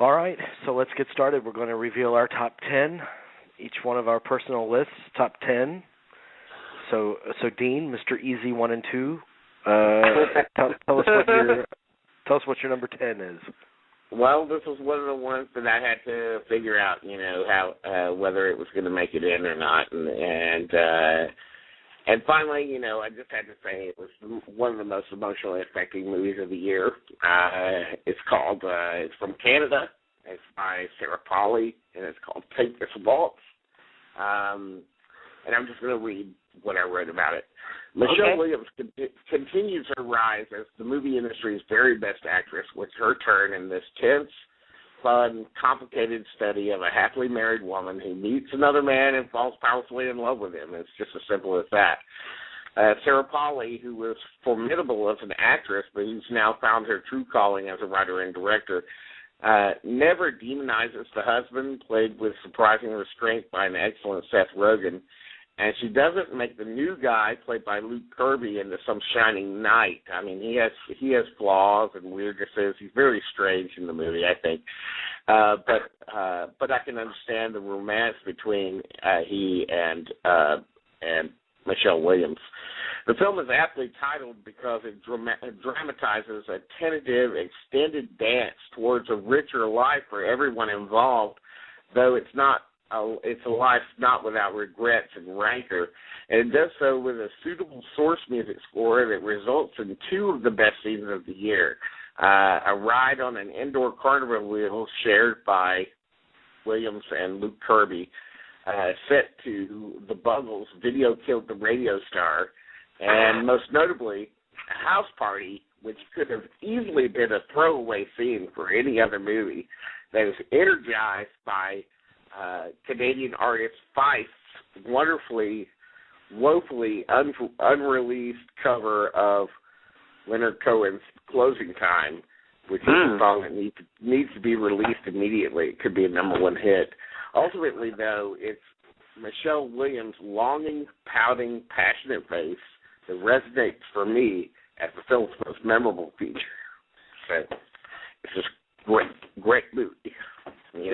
All right, so let's get started. We're going to reveal our top 10, each one of our personal lists, top 10. So Dean, Mr. Easy 1 and 2, tell us what your number 10 is. Well, this was one of the ones that I had to figure out, how whether it was going to make it in or not, and finally, I just had to say it was one of the most emotionally affecting movies of the year. It's from Canada. It's by Sarah Polley, and it's called Take This Waltz. And I'm just going to read what I wrote about it. Michelle Williams continues her rise as the movie industry's very best actress with her turn in this tense, fun, complicated study of a happily married woman who meets another man and falls powerfully in love with him. It's just as simple as that. Sarah Polley, who was formidable as an actress, but who's now found her true calling as a writer and director, never demonizes the husband, played with surprising restraint by an excellent Seth Rogen, and she doesn't make the new guy, played by Luke Kirby, into some shining knight. I mean, he has flaws and weirdnesses. He's very strange in the movie, I think. But I can understand the romance between he and Michelle Williams. The film is aptly titled because it dramatizes a tentative, extended dance towards a richer life for everyone involved, though it's a life not without regrets and rancor, and it does so with a suitable source music score that results in two of the best scenes of the year. A ride on an indoor carnival wheel shared by Williams and Luke Kirby, set to the Buggles' Video Killed the Radio Star, and most notably, a house party, which could have easily been a throwaway scene for any other movie, that is energized by Canadian artist Feist's woefully unreleased cover of Leonard Cohen's Closing Time, which is a song that needs to be released immediately. It could be a number one hit. Ultimately, though, it's Michelle Williams' longing, pouting, passionate face that resonates for me as the film's most memorable feature. So it's just great movie.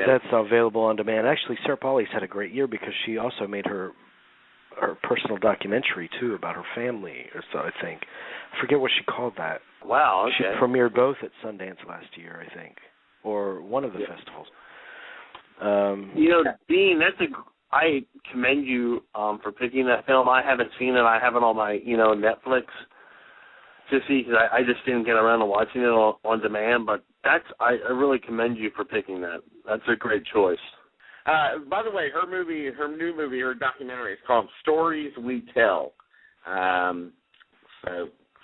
That's available on demand. Actually, Sarah Polley's had a great year because she also made her personal documentary, too, about her family, or so I think. I forget what she called that. Wow, okay. She premiered both at Sundance last year, I think, or one of the festivals. Dean, I commend you for picking that film. I haven't seen it. I have it on my, Netflix to see, because I just didn't get around to watching it on demand, but I really commend you for picking that. That's a great choice. By the way, her documentary is called Stories We Tell.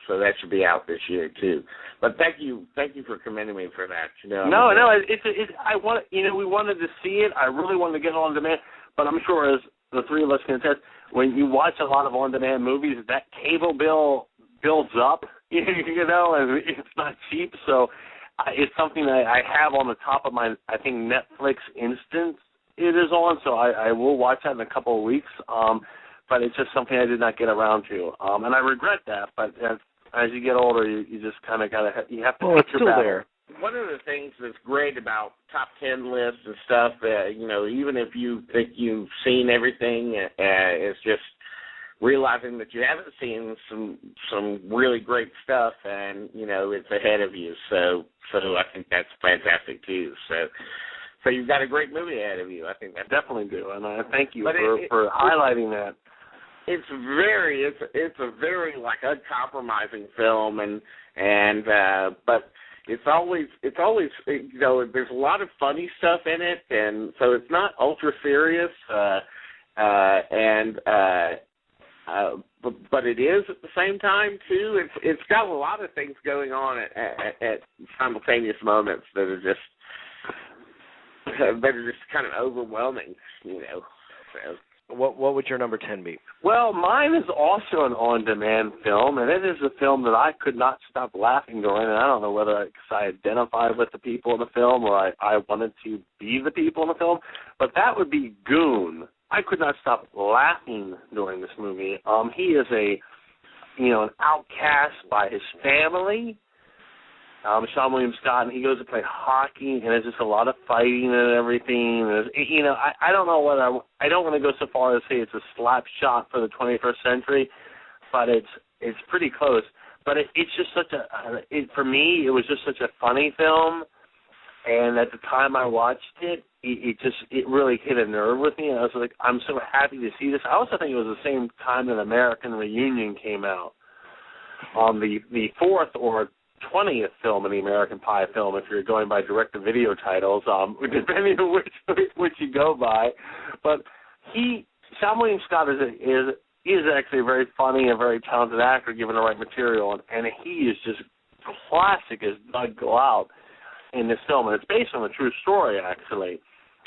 So that should be out this year too. But thank you for commending me for that. We wanted to see it. I really wanted to get it on demand, but I'm sure, as the three of us can attest, when you watch a lot of on-demand movies, that cable bill builds up, and it's not cheap. So it's something that I have on the top of my, I think, Netflix instance it is on, so I will watch that in a couple of weeks. But it's just something I did not get around to, and I regret that. But as you get older, you just kind of you have to. Well, it's still there. One of the things that's great about top 10 lists and stuff, even if you think you've seen everything, it's just realizing that you haven't seen some really great stuff, and it's ahead of you. So I think that's fantastic too. So you've got a great movie ahead of you. I think that definitely do, and I thank you for highlighting that. It's a very like uncompromising film, but it's always there's a lot of funny stuff in it, and so it's not ultra serious, but it is at the same time too. It's got a lot of things going on at simultaneous moments that are just kind of overwhelming, So. What would your number 10 be? Well, mine is also an on-demand film, and it is a film that I could not stop laughing during, and I don't know whether I identified with the people in the film or I wanted to be the people in the film, but that would be Goon. I could not stop laughing during this movie. He is an outcast by his family, Sean William Scott, and he goes to play hockey, and there's just a lot of fighting and everything. And I don't know whether I don't want to go so far as to say it's a slap shot for the 21st century, but it's pretty close. But it's just such for me, it was just such a funny film. And at the time I watched it, it really hit a nerve with me. And I was like, I'm so happy to see this. I also think it was the same time that American Reunion came out. The fourth or 20th film in the American Pie film, if you're going by direct-to-video titles, depending on which you go by. But Sean William Scott is actually a very funny and very talented actor given the right material, and he is just classic as Doug Glaubt in this film, and it's based on a true story, actually.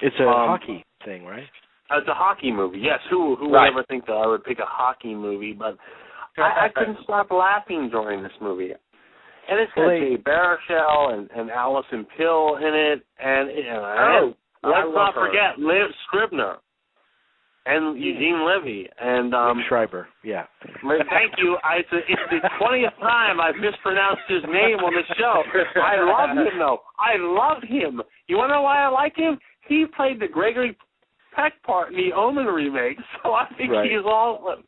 It's a hockey thing, right? It's a hockey movie, yes. Who would ever think that I would pick a hockey movie? But I couldn't stop laughing during this movie. And it's got Jay Baruchel and Alison Pill in it, and let's not forget Liv Scribner and Eugene Levy and Schreiber. Yeah. Thank you. It's the 20th time I've mispronounced his name on the show. I love him though. I love him. You want to know why I like him? He played the Gregory Peck part in the Omen remake, so I think he's awesome.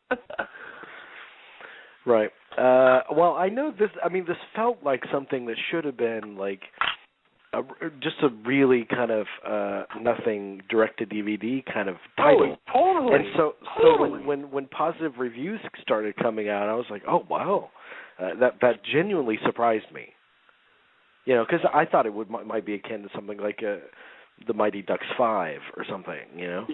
Right. Well, I know this. I mean, this felt like something that should have been like just a really kind of nothing direct-to-DVD kind of title. Oh, totally. And so when positive reviews started coming out, I was like, oh wow, that genuinely surprised me. You know, because I thought it might be akin to something like the Mighty Ducks 5 or something. You know.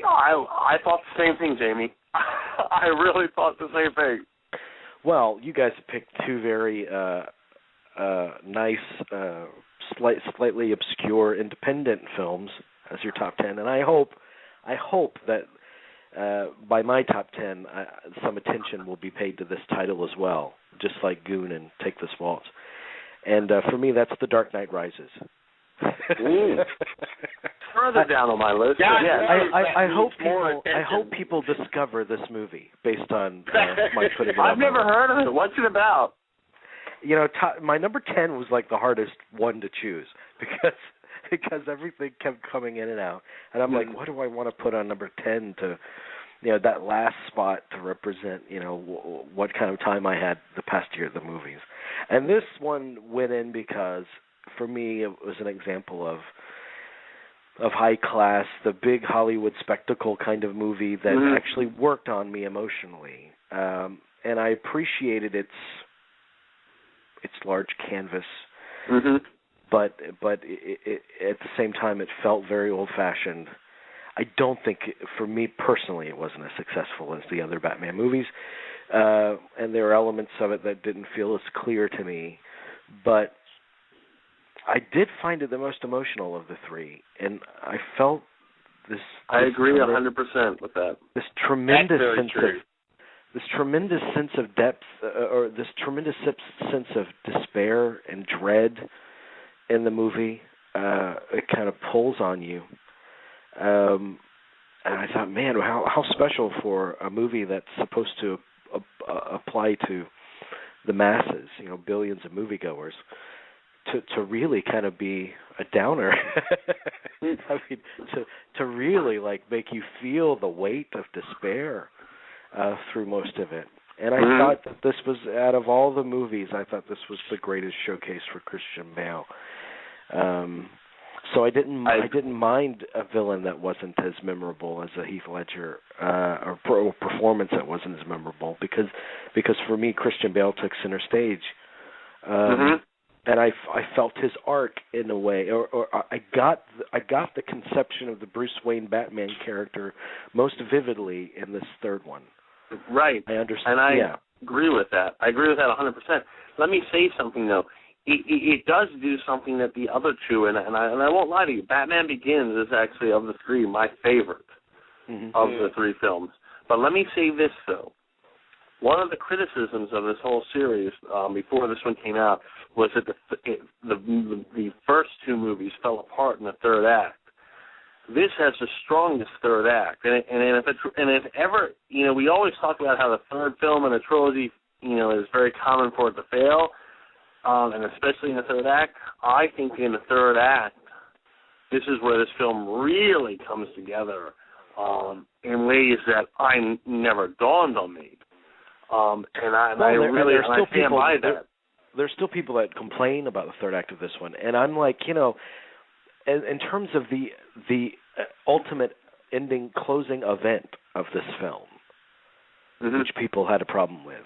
I thought the same thing, Jamie. I really thought the same thing. Well, you guys have picked two very nice, slightly obscure independent films as your top 10, and I hope that by my top 10, some attention will be paid to this title as well, just like Goon and Take This Waltz. And for me, that's The Dark Knight Rises. Further down on my list. I hope people discover this movie based on my putting it on. I've never heard of it. What's it about? You know, my number 10 was like the hardest one to choose because everything kept coming in and out, and I'm like, what do I want to put on number 10 to, you know, that last spot to represent, you know, what kind of time I had the past year at the movies, and this one went in because for me it was an example of high class, the big Hollywood spectacle kind of movie that actually worked on me emotionally, and I appreciated its large canvas, but it, at the same time it felt very old-fashioned. I don't think, for me personally, it wasn't as successful as the other Batman movies, and there are elements of it that didn't feel as clear to me, but I did find it the most emotional of the three, and I felt this. I agree 100% with that. This tremendous sense of depth, or this tremendous sense of despair and dread in the movie. It kind of pulls on you, and I thought, man, how special for a movie that's supposed to apply to the masses, you know, billions of moviegoers, to really kind of be a downer. I mean, to really like make you feel the weight of despair through most of it. And I thought that this was, out of all the movies, I thought this was the greatest showcase for Christian Bale. So I didn't mind a villain that wasn't as memorable as a Heath Ledger, or performance that wasn't as memorable, because for me Christian Bale took center stage, and I felt his arc in a way, or I got the conception of the Bruce Wayne Batman character most vividly in this third one. Right. I understand. And I agree with that. I agree with that 100%. Let me say something though. It does do something that the other two, and I won't lie to you, Batman Begins is actually, of the three, my favorite of the three films. But let me say this, though. One of the criticisms of this whole series, before this one came out, was that the first two movies fell apart in the third act. This has the strongest third act. And if ever, you know, we always talk about how the third film in a trilogy, you know, is very common for it to fail. and especially in the third act. I think in the third act, this is where this film really comes together in ways that never dawned on me. I stand by that. There's still people that complain about the third act of this one, and I'm like, you know, in terms of the ultimate ending closing event of this film, which people had a problem with,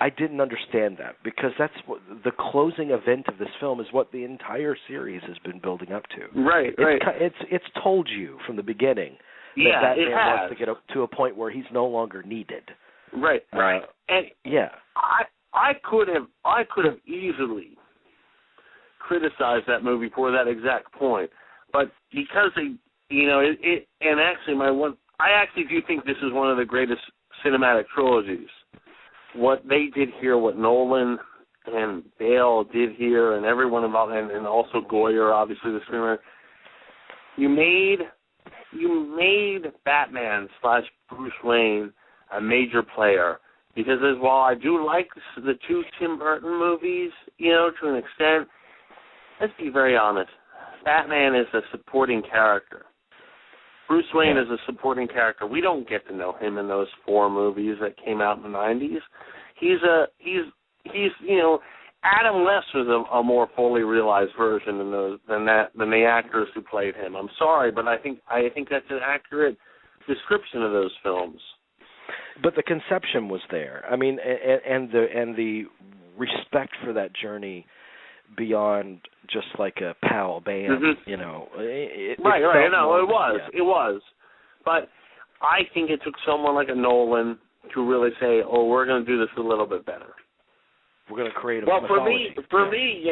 I didn't understand that, because that's what the closing event of this film is, what the entire series has been building up to. Right. It's told you from the beginning that Batman wants to get up to a point where he's no longer needed. Right. And I could have easily criticized that movie for that exact point, but because I actually do think this is one of the greatest cinematic trilogies. What they did here, what Nolan and Bale did here, and everyone involved, and also Goyer, obviously the screenwriter, you made Batman / Bruce Wayne a major player. Because while I do like the two Tim Burton movies, you know, to an extent, let's be very honest, Batman is a supporting character. Bruce Wayne is a supporting character. We don't get to know him in those 4 movies that came out in the 90s. He's you know, Adam West was a more fully realized version than the actors who played him. I'm sorry, but I think that's an accurate description of those films. But the conception was there. I mean, and the respect for that journey beyond just like a pal band, you know. It was. But I think it took someone like a Nolan to really say, "Oh, we're going to do this a little bit better. We're going to create a mythology." For me,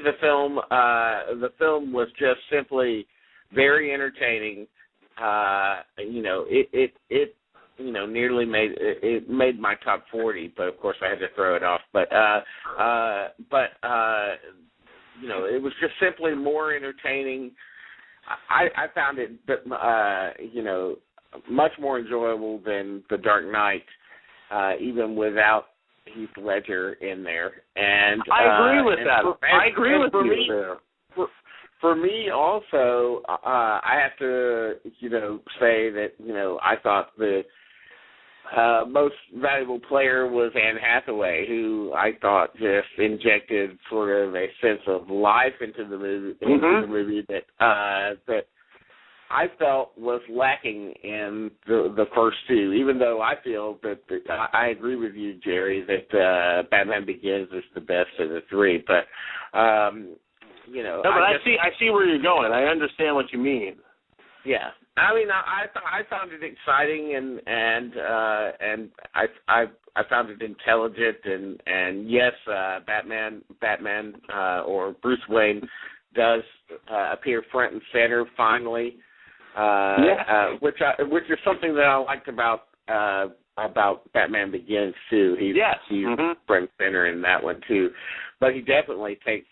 the film was just simply very entertaining. You know, it nearly made my top 40, but of course I had to throw it off. But you know, it was just simply more entertaining. I found it, you know, much more enjoyable than The Dark Knight, even without Heath Ledger in there. And I agree with that. I agree with you there. For me, also, I have to, you know, say that, you know, I thought the most valuable player was Anne Hathaway, who I thought just injected sort of a sense of life into the movie, that I felt was lacking in the first two. Even though I feel that I agree with you, Jerry, that Batman Begins is the best of the 3, but. You know, no, but I see where you're going. I understand what you mean. Yeah, I mean, I found it exciting, and I found it intelligent, and yes, Batman or Bruce Wayne does appear front and center finally, which is something that I liked about Batman Begins too. He's front and center in that one too, but he definitely takes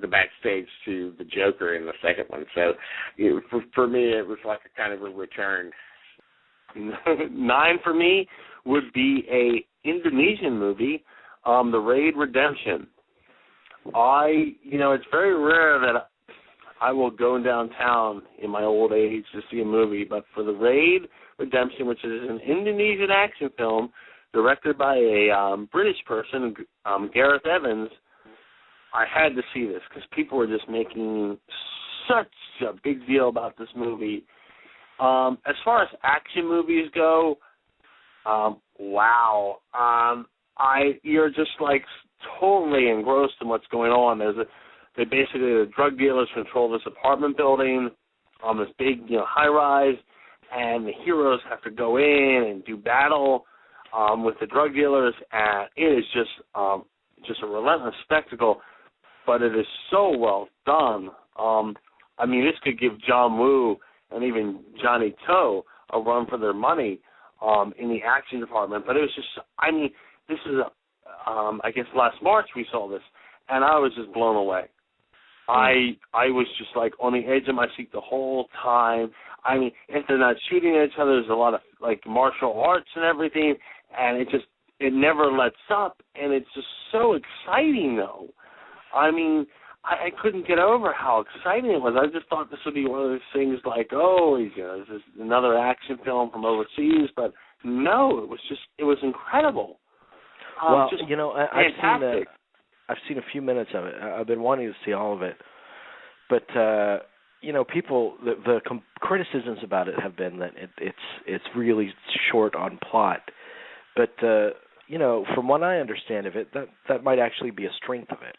the backstage to the Joker in the second one. So for me, it was like a kind of a return. 9 for me would be a Indonesian movie, The Raid Redemption. It's very rare that I will go downtown in my old age to see a movie, but for The Raid Redemption, which is an Indonesian action film directed by a British person, Gareth Evans, I had to see this because people were just making such a big deal about this movie. As far as action movies go, wow. You're just like totally engrossed in what's going on. The drug dealers control this apartment building on this big, high rise, and the heroes have to go in and do battle with the drug dealers, and it is just a relentless spectacle. But it is so well done. This could give John Woo and even Johnny To a run for their money in the action department. But it was just, this is, I guess last March we saw this, and I was just blown away. I was just like on the edge of my seat the whole time. If they're not shooting at each other, there's a lot of like martial arts and everything, and it never lets up, and it's just so exciting, though. I mean, I couldn't get over how exciting it was. I just thought this would be one of those things like, oh, this is another action film from overseas, but no, it was incredible. Well, just I've seen a few minutes of it. I've been wanting to see all of it, but people, the criticisms about it have been that it's really short on plot. But from what I understand of it, that might actually be a strength of it.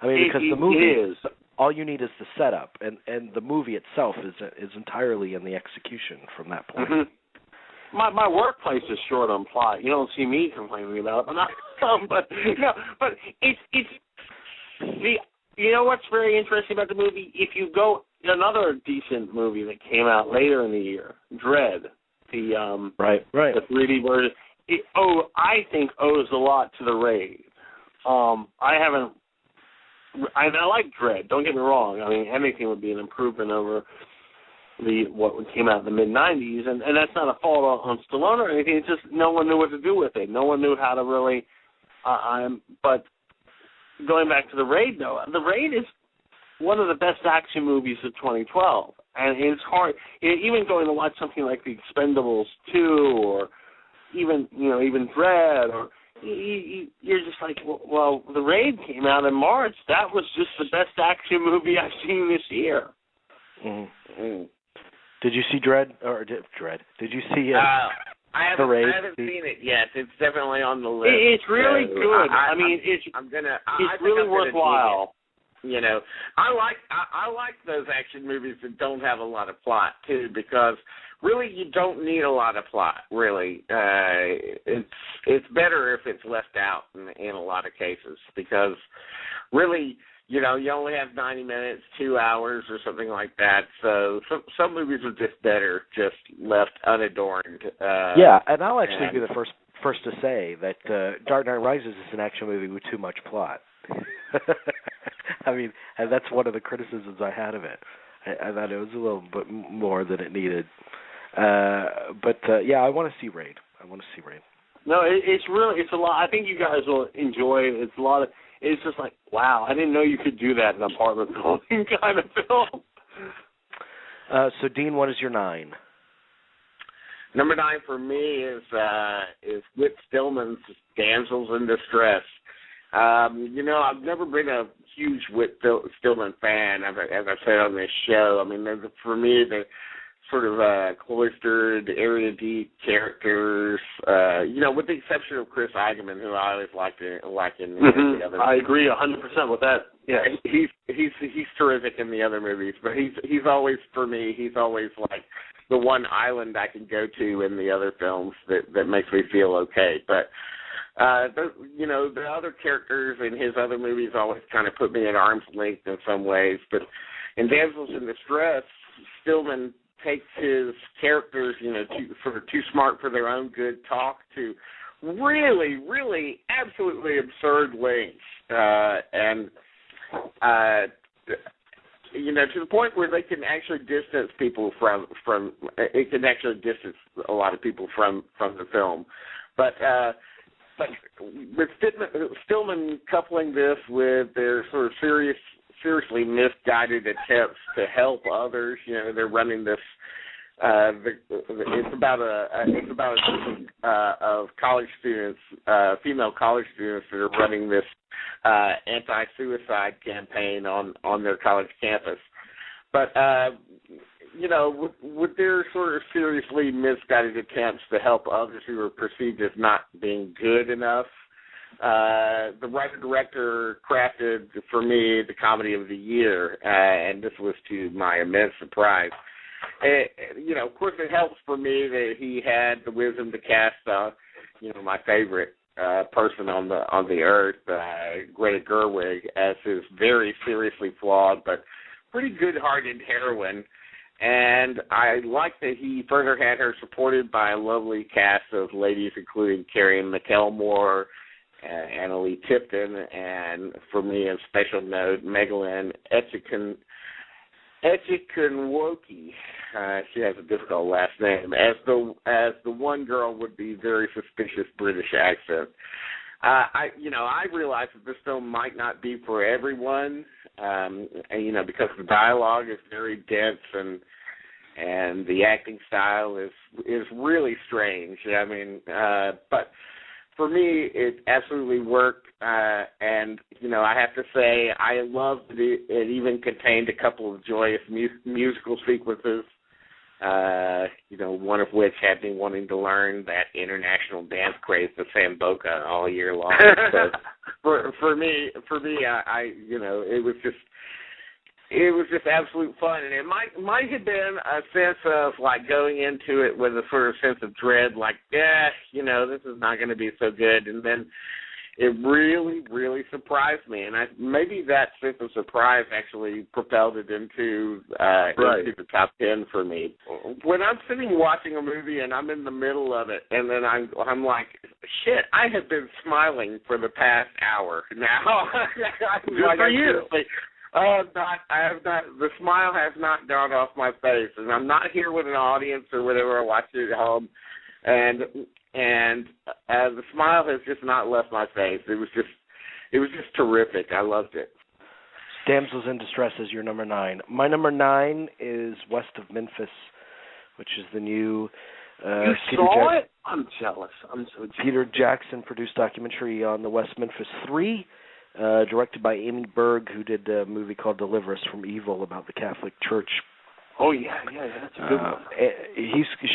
I mean, because the movie all you need is the setup, and the movie itself is entirely in the execution from that point. Mm-hmm. My workplace is short on plot. You don't see me complaining about it, but it's the. You know what's very interesting about the movie? If you go another decent movie that came out later in the year, Dread, the right, the 3D version. I think owes a lot to the Raid. I like Dread. Don't get me wrong. I mean, anything would be an improvement over what came out in the mid-'90s, and that's not a fault on Stallone or anything. It's just no one knew what to do with it. No one knew how to really. But going back to the Raid, though, the Raid is one of the best action movies of 2012, and it's hard. Even going to watch something like The Expendables 2, or even Dread, or you're just like, well, The Raid came out in March. That was just the best action movie I've seen this year. Mm. Did you see Dread? Did you see The Raid? I haven't seen it yet. It's definitely on the list. It's really good. It's really worthwhile. I like those action movies that don't have a lot of plot too, because really you don't need a lot of plot. Really, it's better if it's left out in a lot of cases, because really, you only have 90 minutes, 2 hours, or something like that. So some movies are just better just left unadorned. And I'll actually be the first to say that Dark Knight Rises is an action movie with too much plot. I mean, and that's one of the criticisms I had of it. I thought it was a little bit more than it needed. I want to see Raid. No, it's a lot. I think you guys will enjoy it. It's a lot of. It's just like, wow, I didn't know you could do that in an apartment building kind of film. So, Dean, what is your 9? Number 9 for me is Whit Stillman's Damsels in Distress. I've never been a huge Whit Stillman fan, as I said on this show. I mean, for me, the sort of cloistered, area deep characters, with the exception of Chris Eigeman, who I always liked in the other. I agree 100% with that. Yeah, he's terrific in the other movies, but he's always, for me, he's always like the one island I can go to in the other films that makes me feel okay. But the other characters in his other movies always kind of put me at arm's length in some ways. But in Damsels in Distress, Stillman takes his characters, too smart for their own good talk to really, really absolutely absurd lengths, to the point where they can actually distance people from it can actually distance a lot of people from the film. But with Stillman coupling this with their sort of seriously misguided attempts to help others, they're running this. It's about a group of college students, female college students, that are running this anti-suicide campaign on their college campus. But with their sort of seriously misguided attempts to help others who are perceived as not being good enough, the writer-director crafted, for me, the comedy of the year, and this was to my immense surprise. Of course, it helps for me that he had the wisdom to cast, my favorite person on the earth, Greta Gerwig, as his very seriously flawed but pretty good-hearted heroine. And I like that he further had her supported by a lovely cast of ladies, including Carrie McElmore, Annalee Tipton, and for me, a special note, Megalyn Echikunwoki. She has a difficult last name. As the one girl with the very suspicious British accent. I realize that this film might not be for everyone, and because the dialogue is very dense and the acting style is really strange. I mean, but for me, it absolutely worked, and I have to say I loved it even contained a couple of joyous musical sequences. One of which had me wanting to learn that international dance craze, the Samboca, all year long. So for me, it was just absolute fun, and it might have been a sense of like going into it with a sort of sense of dread, like, this is not going to be so good, and then it really, really surprised me, and maybe that sense of surprise actually propelled it into the top 10 for me. When I'm sitting watching a movie and I'm in the middle of it, and then I'm like, shit, I have been smiling for the past hour now. Good for you. I have not. The smile has not gone off my face, and I'm not here with an audience or whatever. I watch it at home, and the smile has just not left my face. It was just terrific. I loved it. Damsels in Distress is your number 9. My number 9 is West of Memphis, which is the new. You saw it? I'm jealous. I'm so jealous. Peter Jackson produced documentary on the West Memphis 3. Directed by Amy Berg, who did a movie called Deliver Us from Evil about the Catholic Church. Oh yeah, that's a good one.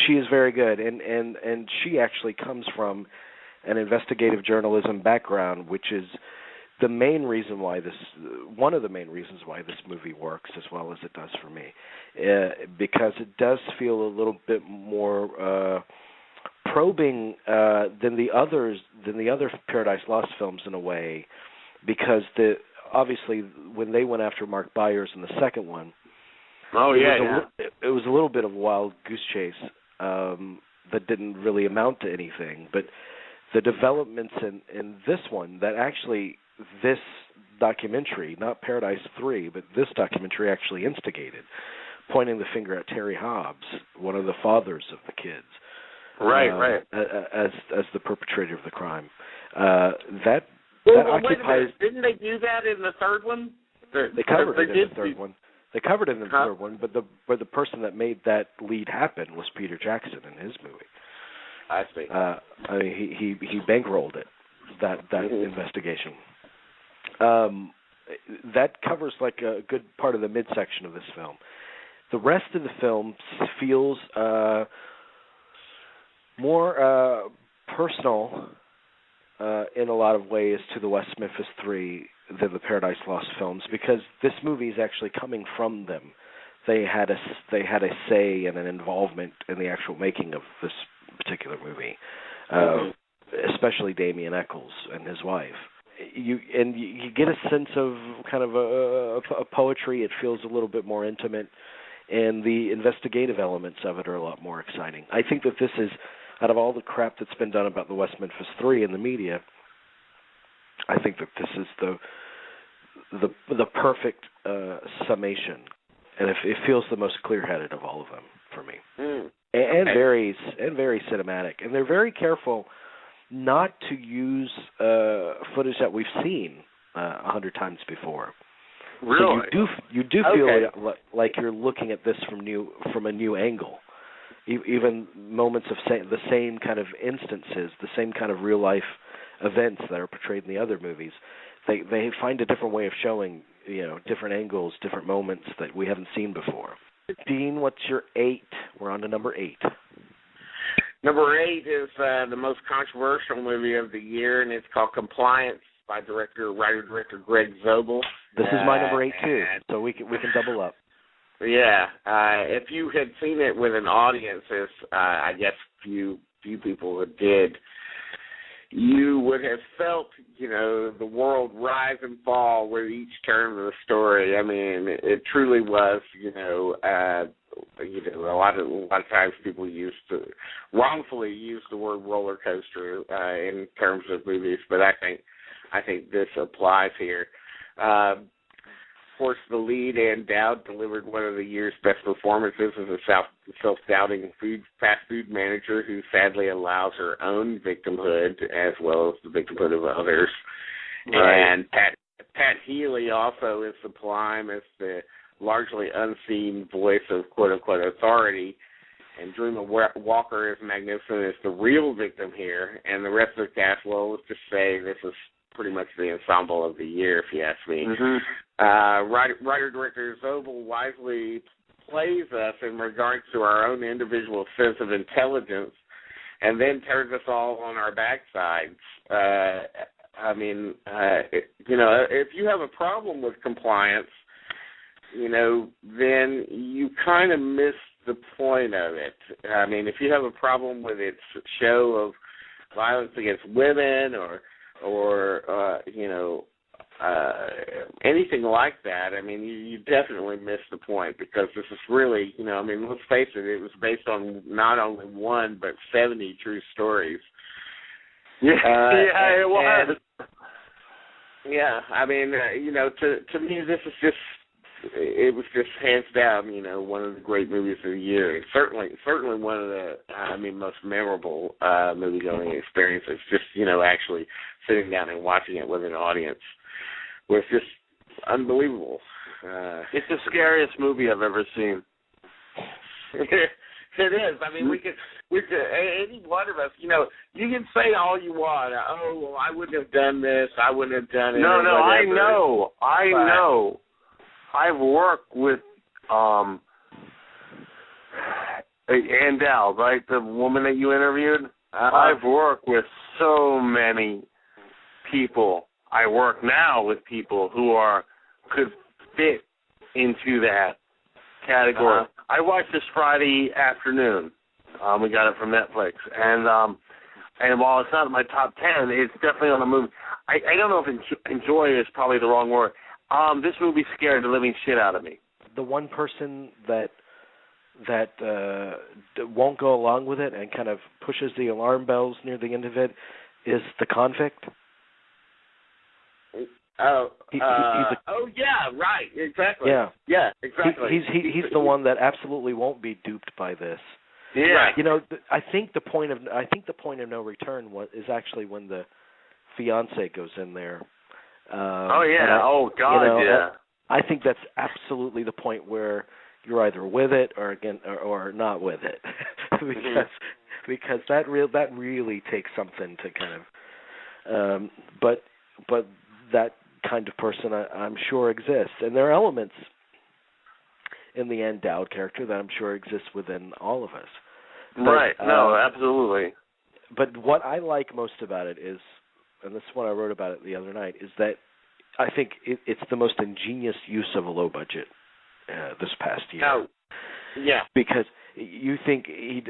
She is very good, and she actually comes from an investigative journalism background, which is one of the main reasons why this movie works as well as it does for me, because it does feel a little bit more probing than the other Paradise Lost films in a way. Because obviously when they went after Mark Byers in the second one, it was a little bit of a wild goose chase that didn't really amount to anything. But the developments in this one, that actually this documentary, not Paradise 3, but this documentary actually instigated, pointing the finger at Terry Hobbs, one of the fathers of the kids, right, as the perpetrator of the crime. Wait a minute. Didn't they do that in the third one? They covered it in the third one. They covered it in the third one, but the person that made that lead happen was Peter Jackson in his movie. I see. He bankrolled it, that investigation. That covers like a good part of the midsection of this film. The rest of the film feels more personal in a lot of ways to the West Memphis 3 than the Paradise Lost films, because this movie is actually coming from them. They had a say and an involvement in the actual making of this particular movie, especially Damien Eccles and his wife. You get a sense of kind of a poetry. It feels a little bit more intimate, and the investigative elements of it are a lot more exciting. I think that this is, out of all the crap that's been done about the West Memphis 3 in the media, I think that this is the perfect summation, and it feels the most clear-headed of all of them for me, and very cinematic. And they're very careful not to use footage that we've seen 100 times before. Really? So you do feel like you're looking at this from a new angle. Even moments of the same kind of instances, the same kind of real-life events that are portrayed in the other movies, they find a different way of showing, different angles, different moments that we haven't seen before. Dean, what's your 8? We're on to number 8. Number 8 is the most controversial movie of the year, and it's called Compliance by writer-director Greg Zobel. This is my number 8 too, so we can double up. Yeah, if you had seen it with an audience, as I guess few people did, you would have felt, the world rise and fall with each turn of the story. I mean, it truly was, a lot of times people wrongfully use the word roller coaster in terms of movies, but I think this applies here. course, the lead, Ann Dowd, delivered one of the year's best performances as a self-doubting fast food manager who sadly allows her own victimhood as well as the victimhood of others. Right. And Pat Healy also is sublime as the largely unseen voice of quote-unquote authority. And Dreamer Walker is magnificent as the real victim here. And the rest of the cast, well, let's just say this is pretty much the ensemble of the year, if you ask me. Writer-director Zobel wisely plays us in regards to our own individual sense of intelligence and then turns us all on our backsides. If you have a problem with compliance, then you kind of miss the point of it. I mean, if you have a problem with its show of violence against women or anything like that, I mean, you definitely miss the point, because this is really, let's face it was based on not only one but 70 true stories. Yeah, it was. Yeah, I mean, to me, this is just, it was just hands down, one of the great movies of the year. Certainly one of the, most memorable movie-going experiences. Just, actually sitting down and watching it with an audience was just unbelievable. It's the scariest movie I've ever seen. It is. I mean, we could, any one of us, you can say all you want. Oh, well, I wouldn't have done this. I wouldn't have done it. No, I know. I've worked with Ann Dowd, right, the woman that you interviewed. I've worked with so many people. I work now with people who could fit into that category. I watched this Friday afternoon. We got it from Netflix, and while it's not in my top 10, it's definitely on a movie. I don't know if enjoy is probably the wrong word. This movie scared the living shit out of me. The one person that won't go along with it and kind of pushes the alarm bells near the end of it is the convict. Yeah, right, exactly. Yeah, exactly. He's the one that absolutely won't be duped by this. Yeah, I think the point of no return is actually when the fiance goes in there. I think that's absolutely the point where you're either with it or not with it, because that really takes something to kind of. But that kind of person, I'm sure, exists, and there are elements in the Ann Dowd character that I'm sure exists within all of us. Right. No, absolutely. But what I like most about it is, and this is what I wrote about it the other night, is that I think it's the most ingenious use of a low budget this past year. Oh, yeah. Because you think he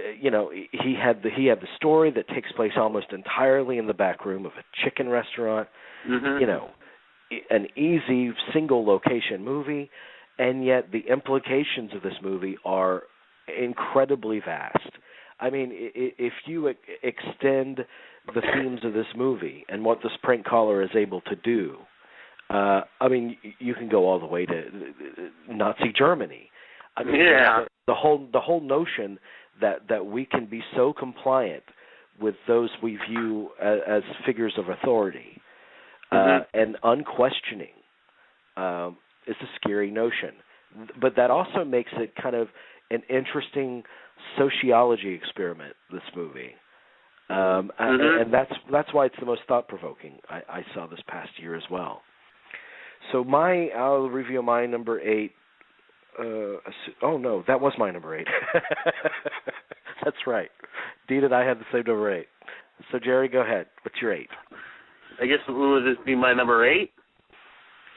had the story that takes place almost entirely in the back room of a chicken restaurant. An easy single location movie, and yet the implications of this movie are incredibly vast. I mean, if you extend the themes of this movie and what this prank caller is able to do, you can go all the way to Nazi Germany. I mean, the whole notion that we can be so compliant with those we view as figures of authority and unquestioning is a scary notion. But that also makes it kind of an interesting sociology experiment, this movie. And that's why it's the most thought-provoking I saw this past year as well. So I'll reveal my number 8. No, that was my number 8. That's right. Dean and I had the same number 8. So Jerry, go ahead. What's your 8? I guess would this be my number 8?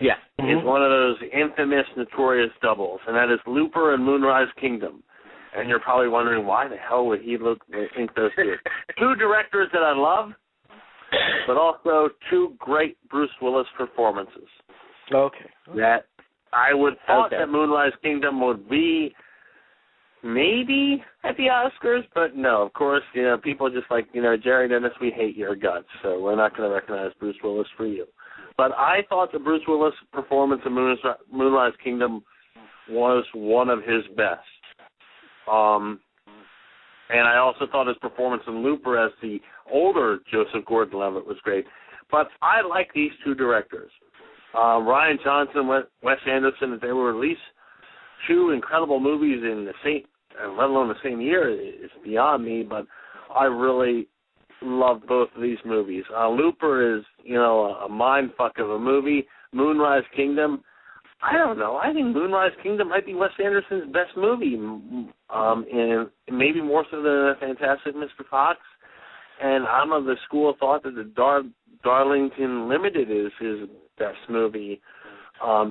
Yeah. It's one of those infamous, notorious doubles, and that is Looper and Moonrise Kingdom. And you're probably wondering, why the hell would he think those two? Two directors that I love, but also two great Bruce Willis performances. Okay. That I would thought that Moonrise Kingdom would be maybe at the Oscars, but no, of course, people just like, Jerry Dennis, we hate your guts, so we're not going to recognize Bruce Willis for you. But I thought the Bruce Willis performance in Moonrise Kingdom was one of his best. And I also thought his performance in Looper as the older Joseph Gordon-Levitt was great. But I like these two directors. Rian Johnson, Wes Anderson, they were at least two incredible movies in the same, let alone the same year, is beyond me, but I really love both of these movies. Looper is, a mind-fuck of a movie. Moonrise Kingdom, I don't know. I think Moonrise Kingdom might be Wes Anderson's best movie, and maybe more so than Fantastic Mr. Fox. And I'm of the school of thought that the Darlington Limited is his best movie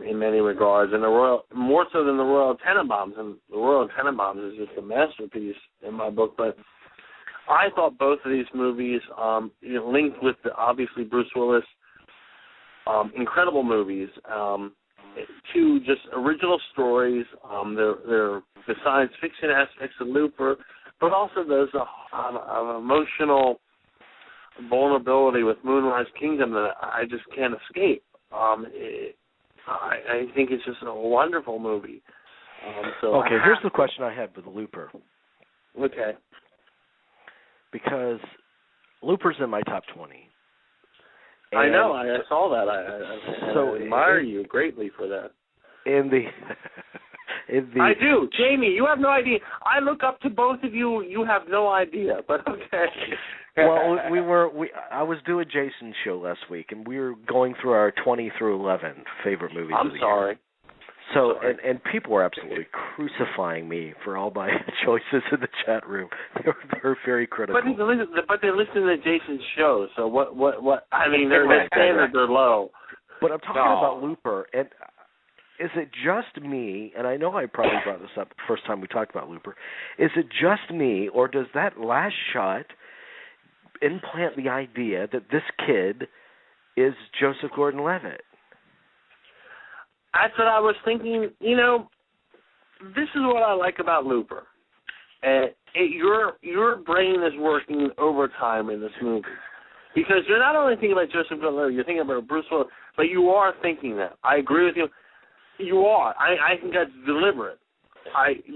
in many regards, and more so than the Royal Tenenbaums. And the Royal Tenenbaums is just a masterpiece in my book. But I thought both of these movies, linked with obviously Bruce Willis, incredible movies. Two just original stories. They're the science fiction aspects of Looper, but also there's an emotional vulnerability with Moonrise Kingdom that I just can't escape. I think it's just a wonderful movie. Okay, here's the question I had with Looper. Okay. Because Looper's in my top 20. I know. I saw that. I admire you greatly for that. I do. Jamie, you have no idea. I look up to both of you. You have no idea, but okay. Well, I was doing Jason's show last week, and we were going through our 20 through 11 favorite movies of the year. So, and people were absolutely crucifying me for all my choices in the chat room. They were very critical. But they listen to Jason's show, so what? I mean, their standards are low. But I'm talking about Looper, and is it just me, and I know I probably brought this up the first time we talked about Looper, is it just me, or does that last shot implant the idea that this kid is Joseph Gordon-Levitt? That's what I was thinking. This is what I like about Looper. Your brain is working overtime in this movie. Because you're not only thinking about Joseph Gordon-Levitt, you're thinking about Bruce Willis, but you are thinking that. I agree with you. You are. I think that's deliberate.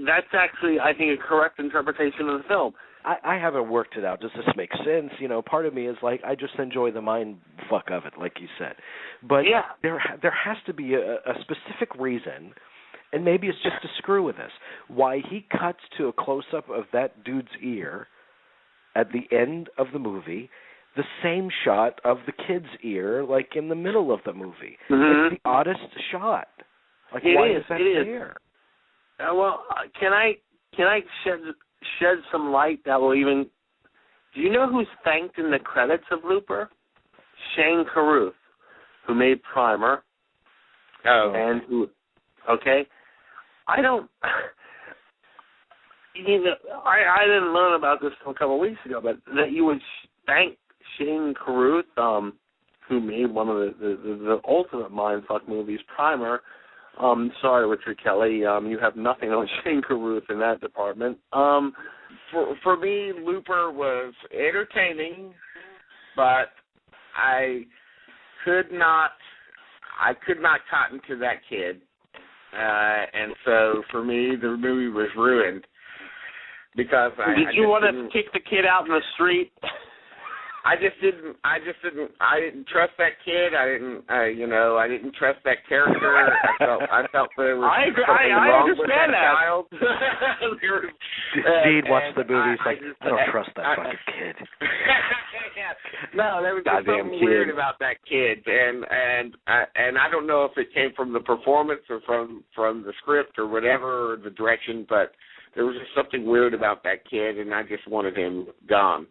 That's actually, I think, a correct interpretation of the film. I haven't worked it out. Does this make sense? Part of me is like, I just enjoy the mind fuck of it, like you said. But there has to be a specific reason, and maybe it's just to screw with us, why he cuts to a close-up of that dude's ear at the end of the movie, the same shot of the kid's ear, like in the middle of the movie. Mm-hmm. It's the oddest shot. Like, why is that there? Well, can I shed some light that will even... Do you know who's thanked in the credits of Looper? Shane Carruth, who made Primer. Oh. And who... Okay? I don't... I didn't learn about this a couple of weeks ago, but that you would thank Shane Carruth, who made one of the ultimate mindfuck movies, Primer. Sorry, Richard Kelly. You have nothing on Shane Carruth in that department. For me, Looper was entertaining, but I could not cotton to that kid, and so for me, the movie was ruined because Did you want to kick the kid out in the street? I didn't trust that kid. I didn't trust that character. I felt there was something wrong with that child. Dean watched the movie. He's like, I don't trust that fucking kid. No, there was just something weird about that kid, and I don't know if it came from the performance or from the script or whatever, or the direction, but there was just something weird about that kid, and I just wanted him gone.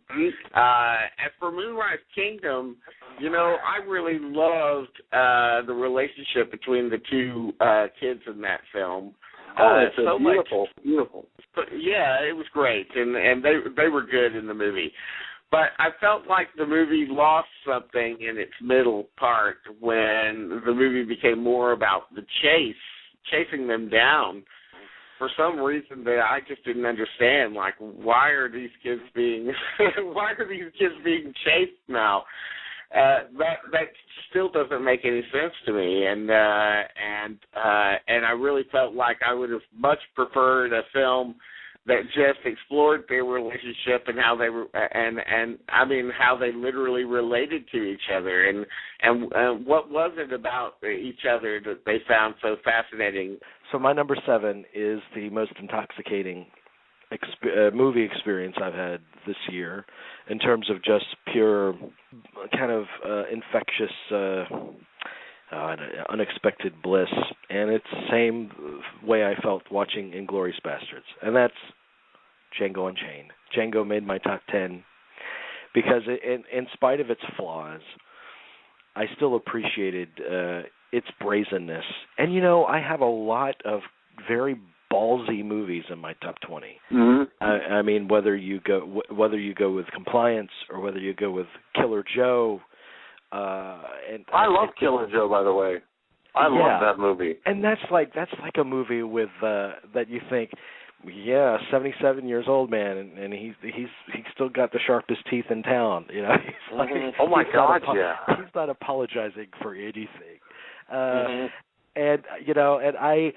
As for Moonrise Kingdom, I really loved the relationship between the two kids in that film. It's so beautiful. But yeah, it was great, and they were good in the movie. But I felt like the movie lost something in its middle part when the movie became more about the chasing them down. For some reason that I just didn't understand, like, why are these kids being chased now? that still doesn't make any sense to me, and I really felt like I would have much preferred a film that just explored their relationship and how they were, and I mean how they literally related to each other, and what was it about each other that they found so fascinating? So my number 7 is the most intoxicating movie experience I've had this year, in terms of just pure kind of infectious, unexpected bliss, and it's the same way I felt watching Inglourious Bastards, and that's Django Unchained. Django made my top 10 because in spite of its flaws, I still appreciated its brazenness. And I have a lot of very ballsy movies in my top 20. Mm-hmm. I mean, whether you go with Compliance or whether you go with Killer Joe. And I love Killer Joe, by the way. I love that movie. And that's like a movie with that you think, 77 years old man, and he's still got the sharpest teeth in town. He's like, oh my God, he's not apologizing for anything. Mm-hmm. And and I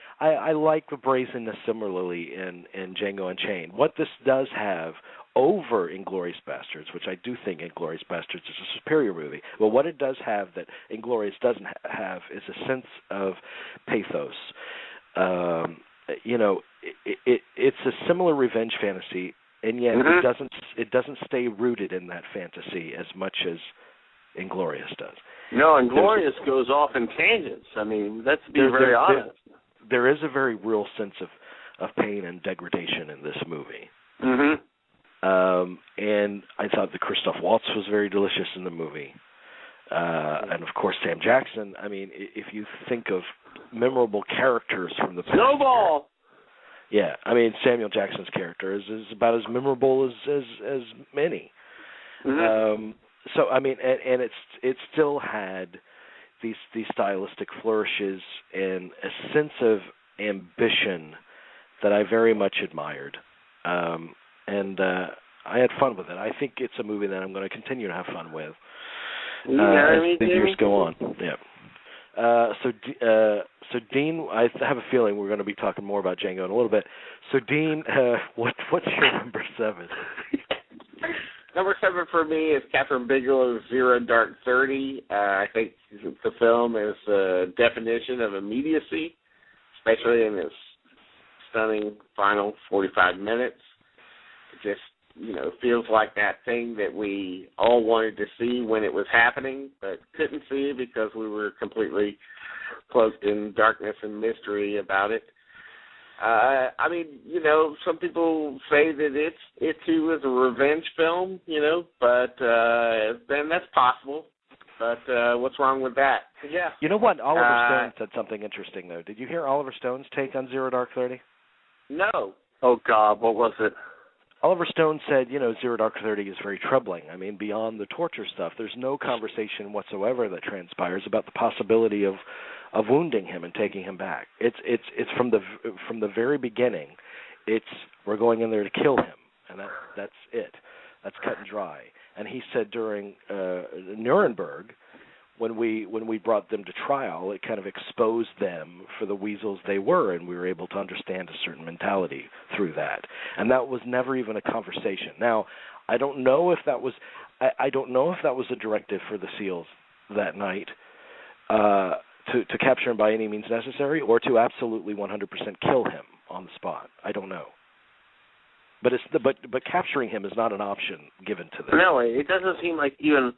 like the brazenness similarly in Django Unchained. What this does have over Inglourious Bastards, which I do think Inglourious Bastards is a superior movie, but what it does have that Inglourious doesn't have is a sense of pathos. It's a similar revenge fantasy, and yet it doesn't stay rooted in that fantasy as much as Inglourious does. No, Inglourious goes off in tangents. I mean, let's be very honest. There is a very real sense of pain and degradation in this movie. Mm-hmm. And I thought the Christoph Waltz was very delicious in the movie. And, of course, Sam Jackson. I mean, if you think of memorable characters from the past. Snowball! Yeah, I mean, Samuel Jackson's character is about as memorable as many. Mm-hmm. So, I mean, and it still had these stylistic flourishes and a sense of ambition that I very much admired. And I had fun with it. I think it's a movie that I'm going to continue to have fun with as the years go on. Yeah. So Dean, I have a feeling we're going to be talking more about Django in a little bit. So Dean, what's your number 7? Number 7 for me is Catherine Bigelow's Zero Dark 30. I think the film is a definition of immediacy, especially in its stunning final 45 minutes. It just, feels like that thing that we all wanted to see when it was happening, but couldn't see because we were completely cloaked in darkness and mystery about it. I mean, some people say that it too is a revenge film, but then that's possible. But what's wrong with that? Yeah. You know what? Oliver Stone said something interesting, though. Did you hear Oliver Stone's take on Zero Dark 30? No. Oh, God, what was it? Oliver Stone said, Zero Dark 30 is very troubling. I mean, beyond the torture stuff, there's no conversation whatsoever that transpires about the possibility of wounding him and taking him back. It's from the very beginning. We're going in there to kill him, and that's it. That's cut and dry. And he said during Nuremberg, when we brought them to trial, it kind of exposed them for the weasels they were, and we were able to understand a certain mentality through that. And that was never even a conversation. Now, I don't know if that was a directive for the SEALs that night to capture him by any means necessary, or to absolutely 100% kill him on the spot. I don't know. But but capturing him is not an option given to them. No, it doesn't seem like even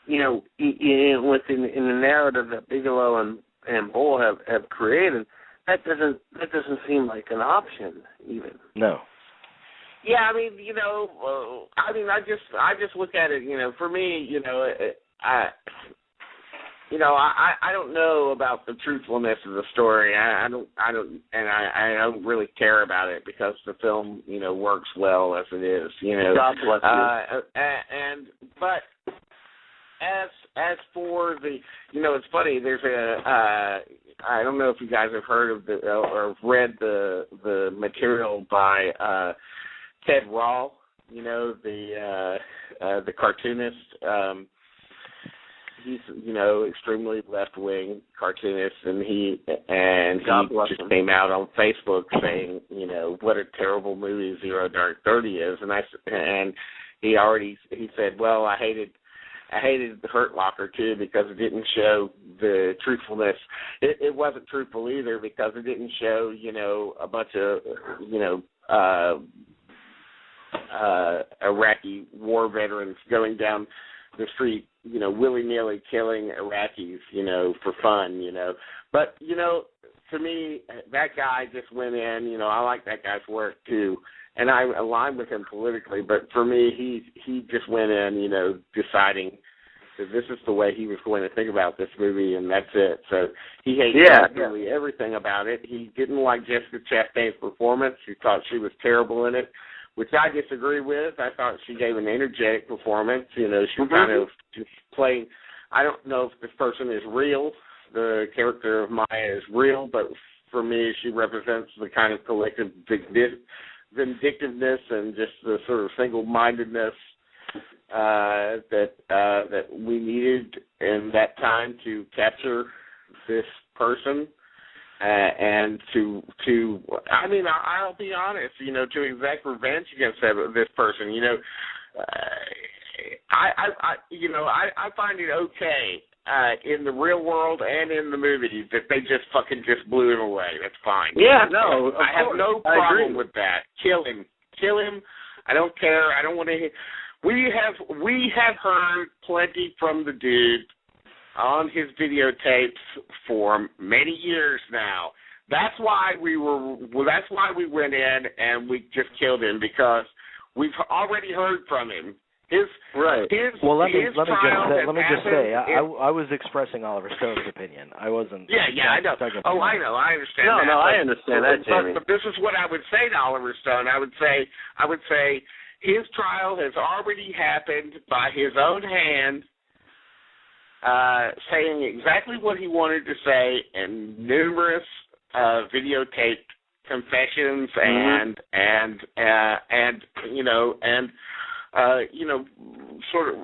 within in the narrative that Bigelow and Bull have created, that doesn't seem like an option even. No. Yeah, I mean, I just look at it, for me, I don't know about the truthfulness of the story. I don't really care about it because the film, works well as it is. God bless you. But as for the, it's funny. There's I don't know if you guys have heard of or read the material by Ted Rawl. The cartoonist. extremely left-wing cartoonist, and he just came out on Facebook saying, what a terrible movie Zero Dark 30 is, and he said, well, I hated The Hurt Locker too because it didn't show the truthfulness. It wasn't truthful either because it didn't show, a bunch of, Iraqi war veterans going down the street, willy-nilly killing Iraqis, for fun, But, to me, that guy just went in, I like that guy's work too, and I align with him politically, but for me, he just went in, deciding that this is the way he was going to think about this movie, and that's it. So he hated absolutely everything about it. He didn't like Jessica Chastain's performance. He thought she was terrible in it, which I disagree with. I thought she gave an energetic performance. She kind of just playing. I don't know if this person is real. The character of Maya is real, but for me, she represents the kind of collective vindictiveness and just the sort of single-mindedness that we needed in that time to capture this person. And I'll be honest, to exact revenge against this person, I find it okay in the real world and in the movie that they just blew him away. That's fine. Yeah, no, I have no problem with that. Kill him. I don't care. I don't want to hear. We have heard plenty from the dude on his videotapes for many years now. That's why we went in and we just killed him because we've already heard from him. Let me just say, I was expressing Oliver Stone's opinion. I wasn't. Yeah, I know. I know. I understand. I understand that, Jamie. But this is what I would say to Oliver Stone. I would say his trial has already happened by his own hand. Saying exactly what he wanted to say in numerous videotaped confessions sort of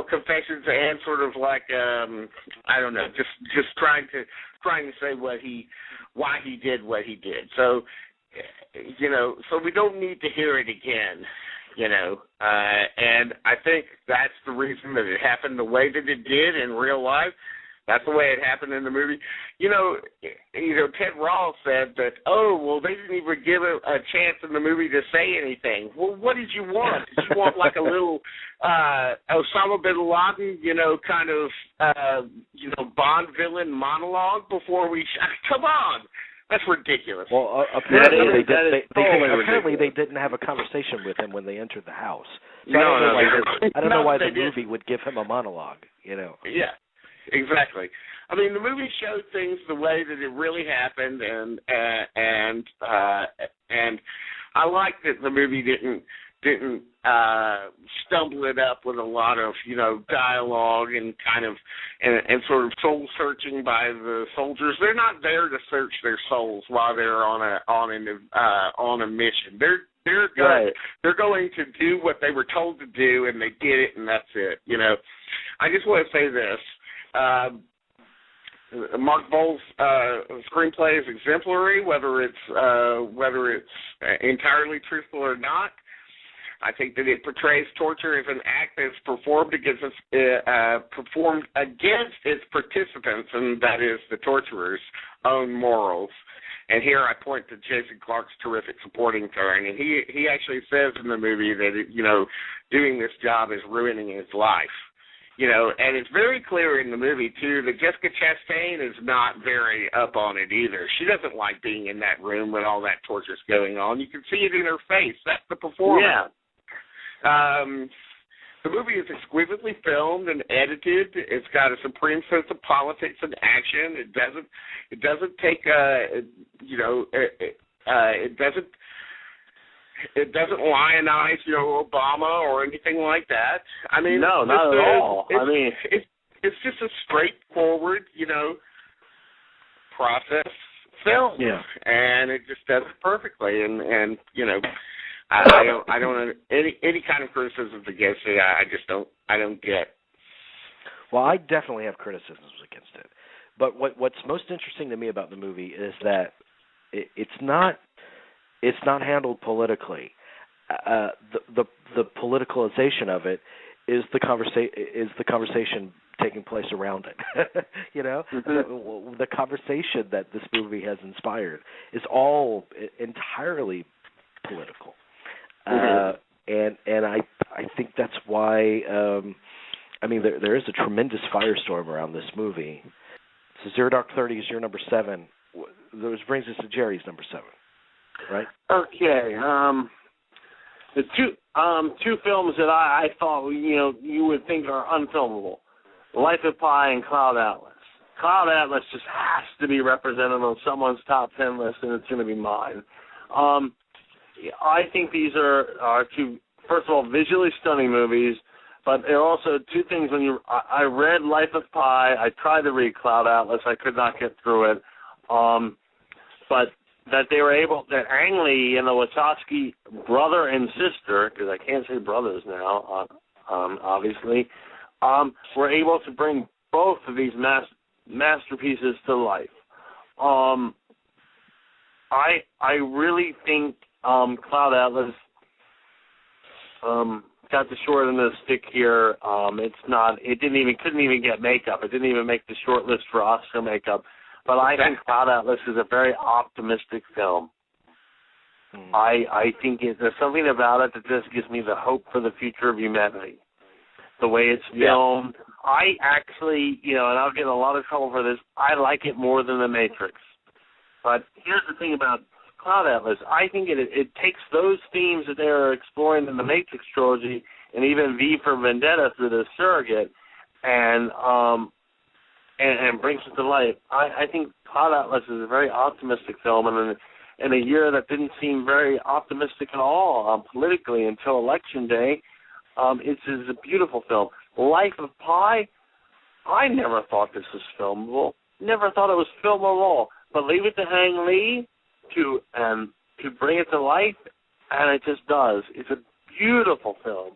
confessions and sort of like I don't know, just trying to say why he did what he did. So so we don't need to hear it again. And I think that's the reason that it happened the way that it did in real life. That's the way it happened in the movie. Ted Ross said that, they didn't even give a chance in the movie to say anything. Well, what did you want? Did you want like a little Osama bin Laden, kind of Bond villain monologue before we come on. That's ridiculous. Well, apparently they didn't have a conversation with him when they entered the house. So I don't know why the movie would give him a monologue. Yeah, exactly. I mean, the movie showed things the way that it really happened, and I like that the movie didn't stumble it up with a lot of dialogue and kind of and sort of soul searching by the soldiers. They're not there to search their souls while they're on a mission. They're going to do what they were told to do, and they did it, and that's it. I just want to say this. Mark Bohl's screenplay is exemplary, whether it's entirely truthful or not. I think that it portrays torture as an act that's performed against its participants, and that is the torturer's own morals. And here I point to Jason Clarke's terrific supporting turn, and he actually says in the movie that doing this job is ruining his life. And it's very clear in the movie, too, that Jessica Chastain is not very up on it either. She doesn't like being in that room when all that torture's going on. You can see it in her face. That's the performance. Yeah. The movie is exquisitely filmed and edited. It's got a supreme sense of politics and action. It doesn't take It doesn't lionize, Obama or anything like that. I mean, no, not at all. It's just a straightforward, process film. Yeah. And it just does it perfectly. And I don't any kind of criticisms against it. I don't get. Well, I definitely have criticisms against it. But what's most interesting to me about the movie is that it's not handled politically. The politicalization of it is the conversation taking place around it. You know, the conversation that this movie has inspired is all entirely political, and I think that's why. I mean, there is a tremendous firestorm around this movie. So Zero Dark 30 is your number 7. Which brings us to Jerry's number 7, right? Okay. The two films that I thought you would think are unfilmable: Life of Pi and Cloud Atlas. Cloud Atlas just has to be represented on someone's top 10 list, and it's going to be mine. I think these are two, first of all, visually stunning movies. But there are also two things I read Life of Pi. I tried to read Cloud Atlas. I could not get through it. But that they were able, that Ang Lee and the Wachowski brother and sister, because I can't say brothers now, obviously, were able to bring both of these masterpieces to life. I really think Cloud Atlas got the short end of the stick here. Couldn't even get makeup. It didn't even make the short list for Oscar makeup. But I think Cloud Atlas is a very optimistic film. I think there's something about it that just gives me the hope for the future of humanity. The way it's filmed. I actually, and I'll get in a lot of trouble for this, I like it more than The Matrix. But here's the thing about Cloud Atlas. I think it takes those themes that they're exploring in the Matrix trilogy and even V for Vendetta through the surrogate and brings it to life. I think Cloud Atlas is a very optimistic film, and in a year that didn't seem very optimistic at all politically until Election Day, it's a beautiful film. Life of Pi, I never thought this was filmable. Never thought it was filmable at all. But leave it to Ang Lee to bring it to life, and it just does. It's a beautiful film,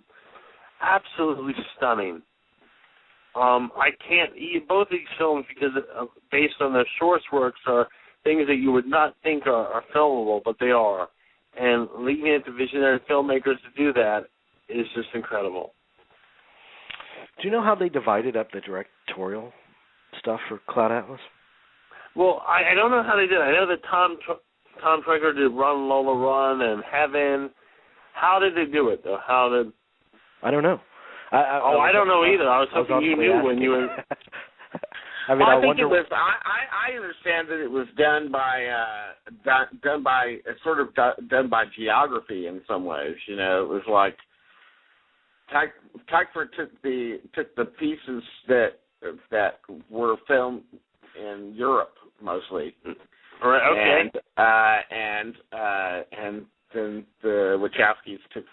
absolutely stunning. I can't eat both of these films because based on their source works are things that you would not think are filmable, but they are. And leaving it to visionary filmmakers to do that is just incredible. Do you know how they divided up the directorial stuff for Cloud Atlas? Well, I don't know how they did it. I know that Tom Traeger did Run, Lola, Run, and Heaven. How did they do it, though? I don't know. I don't know either. I was hoping you knew when you were... I mean, I think wonder... it was. I understand that it was done by geography in some ways. It was like Tykwer took the pieces that were filmed in Europe mostly. Right. Okay. And then the Wachowskis took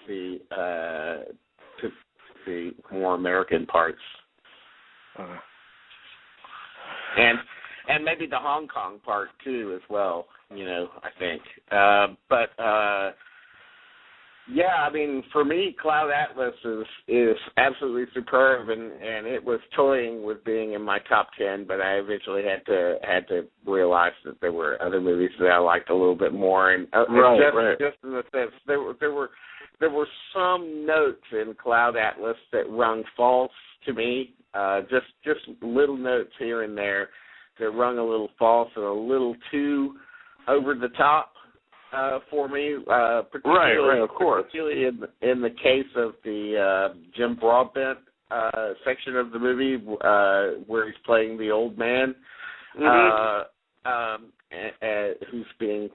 the more American parts. And maybe the Hong Kong part too as well, I think. I mean, for me, Cloud Atlas is absolutely superb, and it was toying with being in my top 10, but I eventually had to realize that there were other movies that I liked a little bit more, and just in the sense there were some notes in Cloud Atlas that rung false to me, just little notes here and there that rung a little false and a little too over the top. For me, particularly, of course. Particularly in the case of the Jim Broadbent section of the movie where he's playing the old man, who's being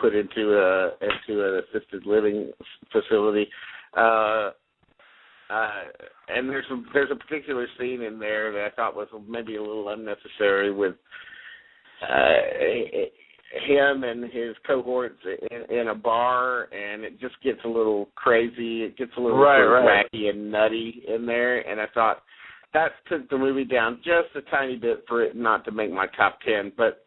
put into an assisted living facility, and there's a particular scene in there that I thought was maybe a little unnecessary with him and his cohorts in a bar, and it just gets a little crazy. It gets a little wacky and nutty in there, and I thought that took the movie down just a tiny bit for it not to make my top 10. But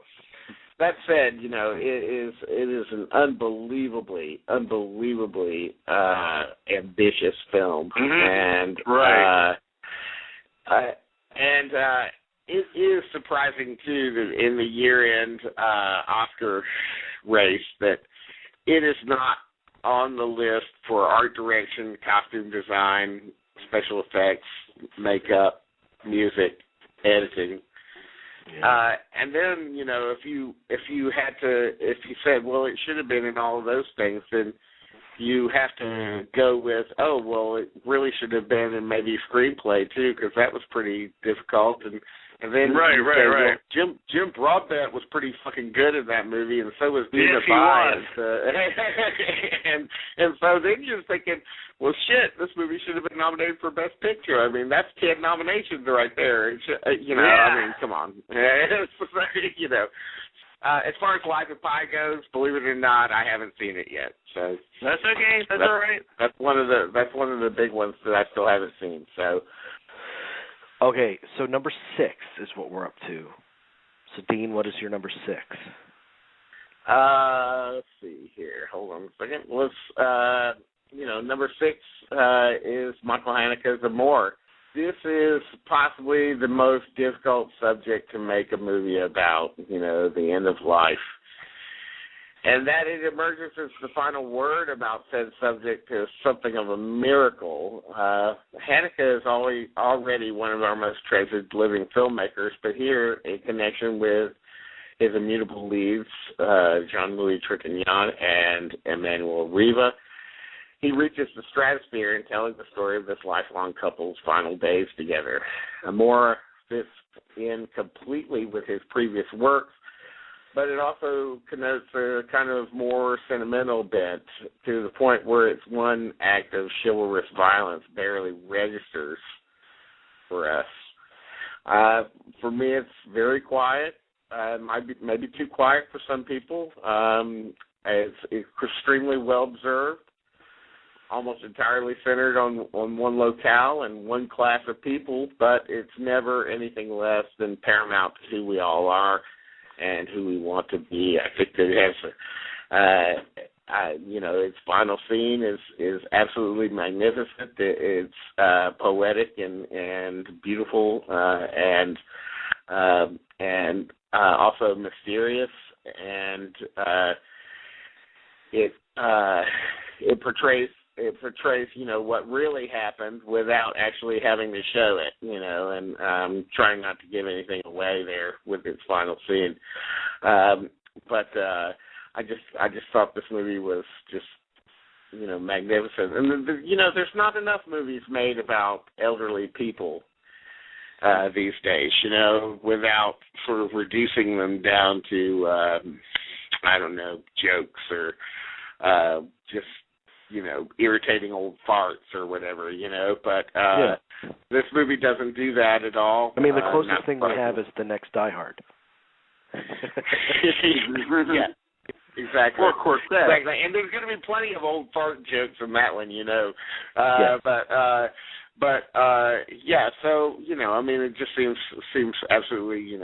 that said, it is an unbelievably ambitious film, and And it is surprising, too, that in the year-end Oscar race that it is not on the list for art direction, costume design, special effects, makeup, music, editing. Yeah. And then, you know, if you said, well, it should have been in all of those things, then you have to go with, oh, well, it really should have been in maybe screenplay too, because that was pretty difficult. And then right. Well, Jim Broadbent was pretty fucking good in that movie, and so was Dina Yes, he Bias. was. And so then you're thinking, well, shit, this movie should have been nominated for Best Picture. I mean, that's 10 nominations right there. It should, you know, Yeah. I mean, come on. You know. As far as Life of Pi goes, believe it or not, I haven't seen it yet. So That's okay. That's all right. That's one of the big ones that I still haven't seen. So Okay, so number 6 is what we're up to. So, Dean, what is your number 6? let's see here. Hold on a second. Let's number 6 is Michael Haneke's Amor. This is possibly the most difficult subject to make a movie about, you know, the end of life. And that it emerges as the final word about said subject is something of a miracle. Haneke is already one of our most treasured living filmmakers, but here, in connection with his immutable leads, Jean-Louis Trintignant and Emmanuel Riva, he reaches the stratosphere in telling the story of this lifelong couple's final days together. Amor fits in completely with his previous works, but it also connotes a kind of more sentimental bent to the point where its one act of chivalrous violence barely registers for us. For me, it's very quiet. Might be maybe too quiet for some people. It's extremely well observed, almost entirely centered on one locale and one class of people, but it's never anything less than paramount to who we all are and who we want to be. I think that it has, its final scene is absolutely magnificent. It's poetic and beautiful and also mysterious, and it portrays, what really happened without actually having to show it, and trying not to give anything away there with its final scene. But I just thought this movie was just, magnificent. And, there's not enough movies made about elderly people these days, without sort of reducing them down to, jokes or just, irritating old farts or whatever, but this movie doesn't do that at all. I mean, the closest thing we have is the next Die Hard. Yeah, exactly. Or Quartet. Exactly. And there's going to be plenty of old fart jokes in that one, Yes. So, it just seems absolutely,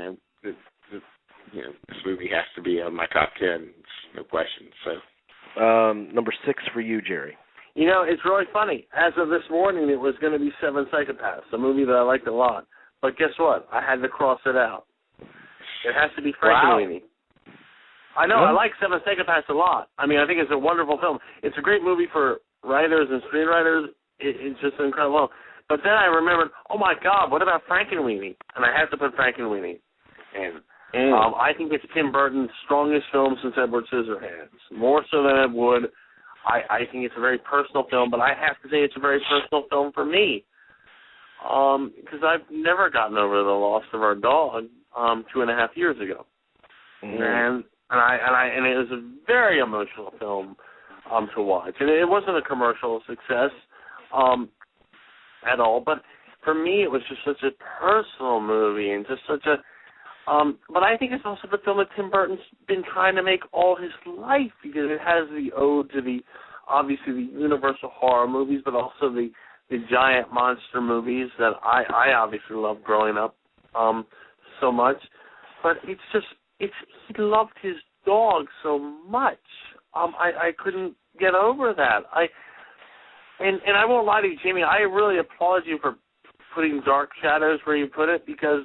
this movie has to be on my top 10, no question, so. Number 6 for you, Jerry. It's really funny. As of this morning, it was going to be Seven Psychopaths, a movie that I liked a lot. But guess what? I had to cross it out. It has to be Frankenweenie. Wow. I know. I like Seven Psychopaths a lot. I mean, I think it's a wonderful film. It's a great movie for writers and screenwriters. It's just incredible. But then I remembered, oh, my God, what about Frankenweenie? And I had to put Frankenweenie in. I think it's Tim Burton's strongest film since Edward Scissorhands, more so than Ed Wood. I think it's a very personal film, but I have to say it's a very personal film for me, because I've never gotten over the loss of our dog 2.5 years ago, and it was a very emotional film to watch, and it wasn't a commercial success at all, but for me it was just such a personal movie and just such a. But I think it's also the film that Tim Burton's been trying to make all his life, because it has the ode to obviously the universal horror movies, but also the giant monster movies that I obviously loved growing up so much. But he loved his dog so much. I couldn't get over that. And I won't lie to you, Jamie, I really applaud you for putting Dark Shadows where you put it, because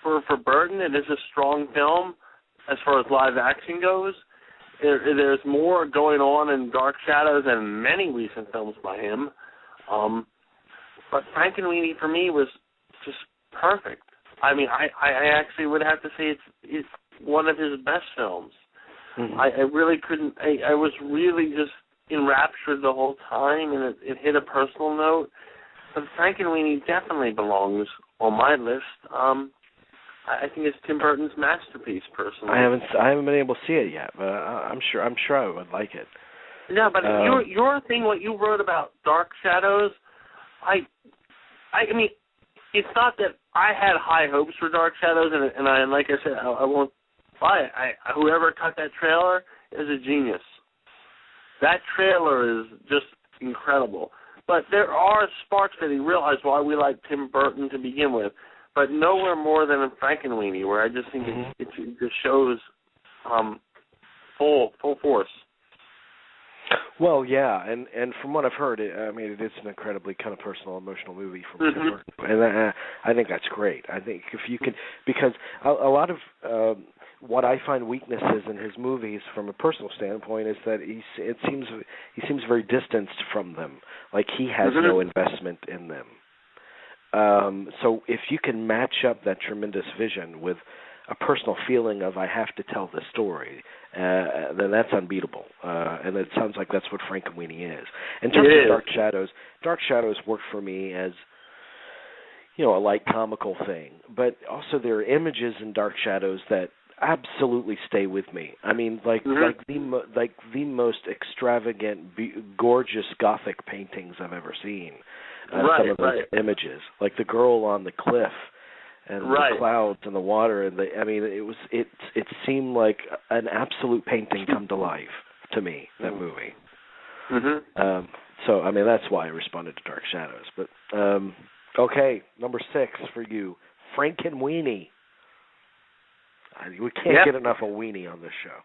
for Burton, it is a strong film as far as live action goes. There's more going on in Dark Shadows than many recent films by him. But Frankenweenie for me was just perfect. I mean, I actually would have to say it's one of his best films. Mm-hmm. I really couldn't. I was really just enraptured the whole time, and it hit a personal note. But Frankenweenie definitely belongs on my list. I think it's Tim Burton's masterpiece, personally. I haven't been able to see it yet, but I'm sure I would like it. Yeah, but your thing, what you wrote about Dark Shadows, I mean, it's not that I had high hopes for Dark Shadows, and I like I said, I won't buy it. Whoever cut that trailer is a genius. That trailer is just incredible. But there are sparks that he realized why we like Tim Burton to begin with, but nowhere more than in Frankenweenie, where I just think it just shows full force. Well, yeah, and from what I've heard, it is an incredibly kind of personal, emotional movie from Tim Burton, and I think that's great. I think if you can, because a lot of what I find weaknesses in his movies from a personal standpoint is that he seems very distanced from them, like he has no investment in them. So if you can match up that tremendous vision with a personal feeling of I have to tell this story, then that's unbeatable. And it sounds like that's what Frankenweenie is. In terms of Dark Shadows worked for me as, a light comical thing. But also there are images in Dark Shadows that absolutely stay with me. I mean, like the most extravagant, gorgeous Gothic paintings I've ever seen. Some of those images, like the girl on the cliff, and the clouds and the water, and it seemed like an absolute painting come to life to me. That movie. So that's why I responded to Dark Shadows. But okay, number 6 for you, Frankenweenie. We can't get enough of Weenie on this show.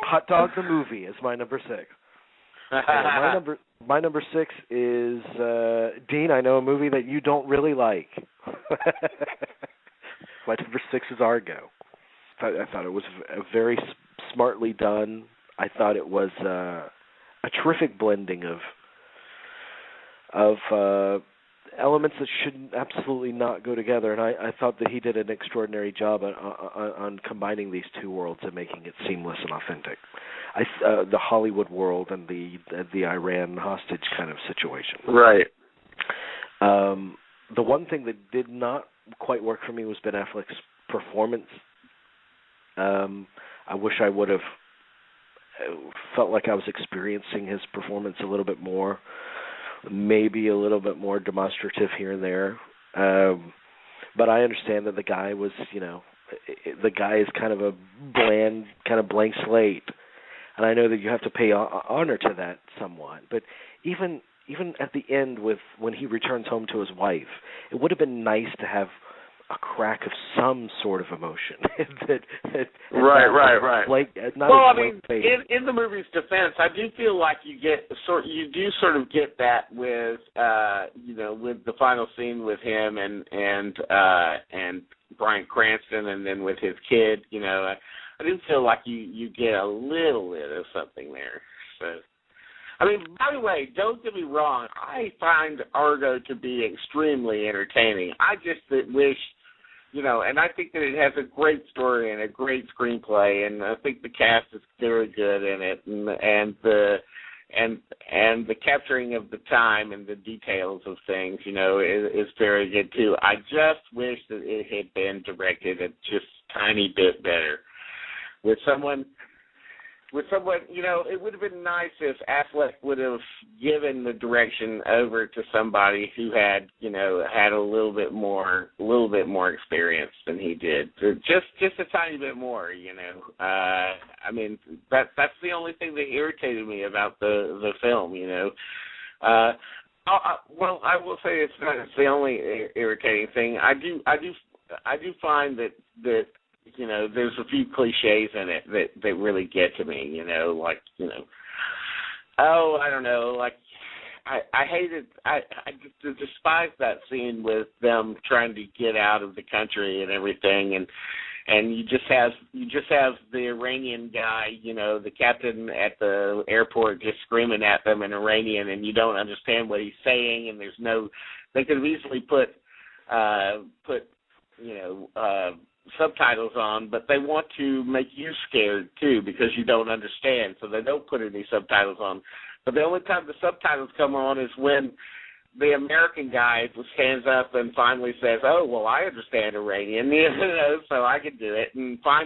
Hot Dog the Movie is my number 6. My number 6 is Dean. I know a movie that you don't really like. My number 6 is Argo. I thought it was very smartly done. I thought it was a terrific blending of elements that should absolutely not go together, and I thought that he did an extraordinary job on combining these two worlds and making it seamless and authentic. The Hollywood world and the Iran hostage kind of situation. Right. The one thing that did not quite work for me was Ben Affleck's performance. I wish I would have felt like I was experiencing his performance a little bit more. Maybe a little bit more demonstrative here and there. But I understand that the guy was, the guy is kind of a bland, kind of blank slate. And I know that you have to pay honor to that somewhat. But even at the end when he returns home to his wife, it would have been nice to have a crack of some sort of emotion. Right. Like, in the movie's defense, I do feel like you do sort of get that with with the final scene with him and Bryan Cranston, and then with his kid. I do feel like you get a little bit of something there. So. By the way, don't get me wrong, I find Argo to be extremely entertaining. I just wish, and I think that it has a great story and a great screenplay, and I think the cast is very good in it, and the capturing of the time and the details of things, is very good too. I just wish that it had been directed a just tiny bit better. With someone, it would have been nice if Affleck would have given the direction over to somebody who had, had a little bit more experience than he did. Just a tiny bit more, That's the only thing that irritated me about the film, Well, I will say it's not the only irritating thing. I do find that there's a few cliches in it that really get to me, I don't know, I hated I just despised that scene with them trying to get out of the country and everything, and you just have the Iranian guy, the captain at the airport just screaming at them in Iranian, and you don't understand what he's saying, and they could have easily put subtitles on, but they want to make you scared too because you don't understand, so they don't put any subtitles on. But the only time the subtitles come on is when the American guy stands up and finally says, "Oh, well, I understand Iranian, so I can do it." And finally